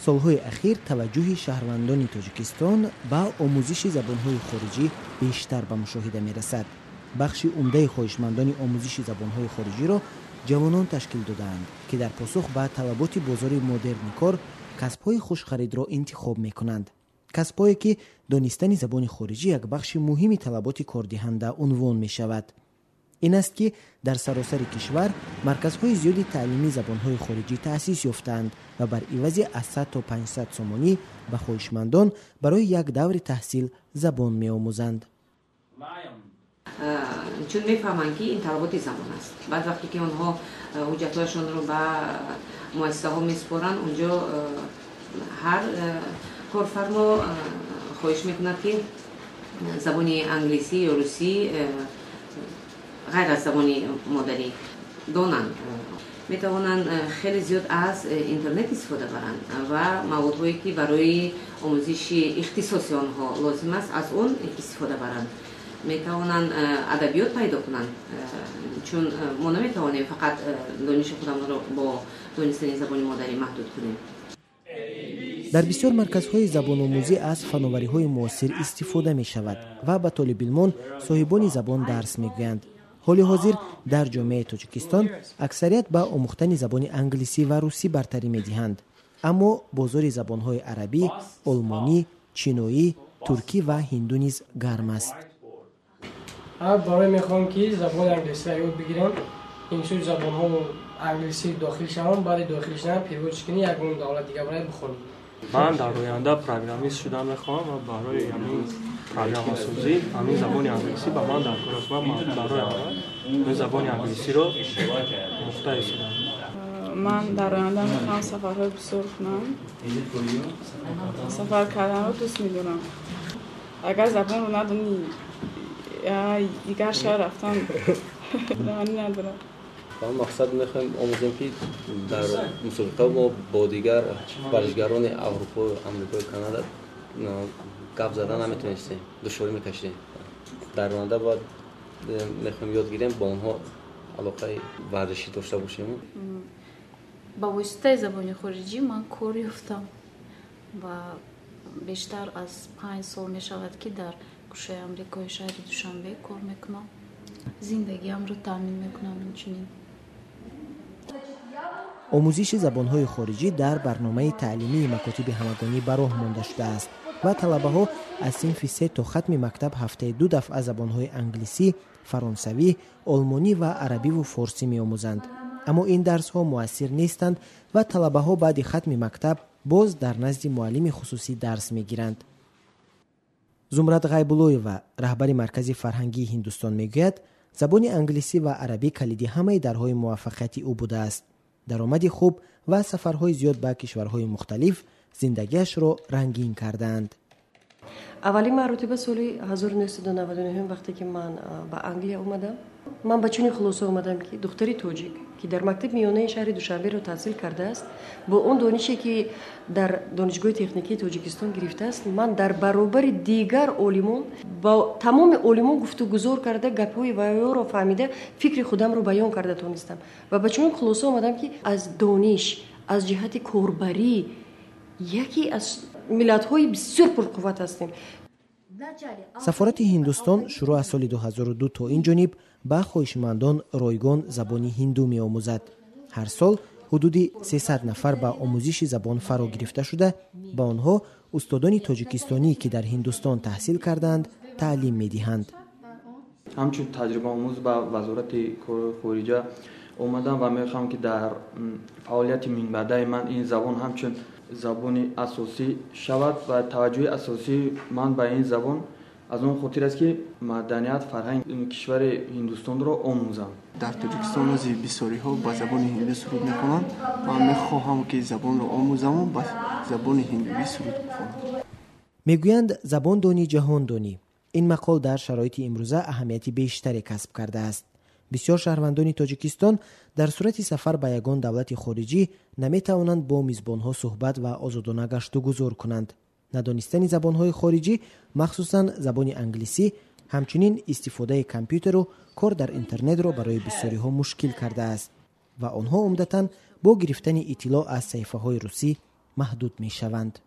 солҳои ахир таваҷҷӯҳи шаҳрвандони тоҷикистон ба омӯзиши забонҳои хориҷӣ бештар ба мушоҳида мерасад. бахши умдаи хоҳишмандони омӯзиши забонҳои хориҷиро ҷавонон ташкил додаанд, ки дар посух ба талаботи бозори модерни кор касбҳои хушхаридро интихоб мекунанд. касбҳое ки донистани забони хориҷӣ як бахши муҳими талаботи кордиҳанда унвон мешавад. ин аст ки дар саросари кишвар марказҳои зиёди таълимии забонҳои хориҷӣ таъсис ёфтаанд ва бар ивази аз 100 то 500 сомонӣ ба хоҳишмандон барои як даври таҳсил забон меомӯзанд. чун мефаҳманд ки ин талаботи замон аст. баъд вақте ки онҳо ҳуҷҷатҳояшонро ба муассисаҳо месупоранд, онҷо ҳар корфармо хоҳиш мекунад ки забони англисӣ ё русӣ ғайр аз забони модарӣ донанд. метавонанд хеле зиёд аз интернет истифода баранд ва маводҳое ки барои омӯзиши ихтисоси онҳо лозим аст, аз он истифода баранд. метавонанд адабиёт пайдо кунанд, чун мо наметавонем фақат дониши худамонро бо донистани забони модарӣ маҳдуд кунем. дар бисёр марказҳои забономӯзӣ аз фановариҳои муосир истифода мешавад ва ба толибилмон соҳибони забон дарс мегӯянд. ҳоли ҳозир дар ҷомеаи Тоҷикистон аксарият ба омӯхтани забони англисӣ ва русӣ бартарӣ медиҳанд, аммо бозори забонҳои арабӣ, олмонӣ, чиноӣ, туркӣ ва ҳинду низ гарм аст. барои мехоҳам ки забони англисиро ёд бигирам, инчунин забонҳо англисӣ дохил шавам, баъди дохил шудан переводиш кунӣ ягон давлат дигар барои бихонӣ. ман дар оянда программист шудан мехоҳам ва барои ҳамин программасозӣ ҳамин забони англисӣ ба ман даркор аст. ман барои аввал ин забони англисиро мухтаъ истодам. ман дар оянда мехоҳам сафарҳои бисёр кунам. сафар карданро дӯст медорам. агар забонро надонӣ дигар шаҳр рафтан маънӣ надорад. ما مقصد میخوایم آموزیم که در مسابقه ما با دیگر ورزشکاران اروپا و آمریکا و کانادا گپ زدن نمیتونستیم، دشواری میکشیدیم. در آینده باید میخوایم یاد گیریم با اونها علاقه ورزشی داشته باشیم. با واسطه زبان خارجی من کار یافتم و بیشتر از 5 سال میشود که در گوشه آمریکای شهر دوشنبه کار میکنم. زندگیم رو تامین میکنم. اینچنین آموزش زبان‌های خارجی در برنامه تعلیمی مکاتب همگانی به راه مانده شده است و طلبه‌ها از صنف 3 تا ختم مکتب هفته 2 دفعه زبان‌های انگلیسی، فرانسوی، آلمانی و عربی و فارسی می‌آموزند. اما این درس‌ها مؤثر نیستند و طلبه‌ها بعد ختم مکتب باز در نزد معلم خصوصی درس می‌گیرند. زمرد غیب‌اللویeva رهبر مرکز فرهنگی هندوستان میگوید زبان انگلیسی و عربی کلیدی همه درهای موفقیت او بوده است. درآمد خوب و سفرهای زیاد به کشورهای مختلف زندگیش را رنگین کردند. اولی مرتبه سالی 1999 وقتی که من به انگلیس اومدم، من با چنین خلاصه اومدم که دختری توجیک که در مکتب میانه شهر دوشنبه رو تحصیل کرده است، با اون دانشی که در دانشگاه تکنیکی تاجیکستان گرفته است، من در برابر دیگر علوم با تمام علوم گفتگو کرده، گپ‌های ویو رو فهمیده، فکر خودم رو بیان کرده تونستم و با چنین خلاصه اومدم که از دانش، از جهت کاربری یکی از ملت‌های بسیار پرقوت هستیم. سفارت هندوستان شروع از سال 2002 تا این جانب به خواهشمندان رایگان زبان هندو می آموزد. هر سال حدود 300 نفر به آموزش زبان فرا گرفته شده، با آنها استادان تاجیکستانی که در هندوستان تحصیل کردند تعلیم می دهند. همچون تجربه آموز به وزارت خارجه اومدم و میخوام که در فعالیت منبعد من این زبان همچون زبان اساسی شود و توجه اساسی من به این زبان از اون خاطر است که مدنیت فرهنگ کشور هندوستان را آموزم. در تاجیکستان از بسیاری‌ها با زبان هندی سرود می‌خوانند و من می‌خواهم که زبان را آموزم و با زبان هندی سرود بخوانم. میگویند زبان دانی جهان دانی. این مقال در شرایط امروزه اهمیت بیشتری کسب کرده است. بسیار شهروندان تاجیکستان در صورت سفر به یگان دولت خارجی نمیتوانند با میزبانها صحبت و آزادانه گشت و گذار کنند. ندانستن زبانهای خارجی مخصوصاً زبان انگلیسی همچنین استفاده کامپیوتر و کار در اینترنت را برای بسیاری‌ها مشکل کرده است و آنها عمدتاً با گرفتن اطلاع از صفحه‌های روسی، محدود می شوند.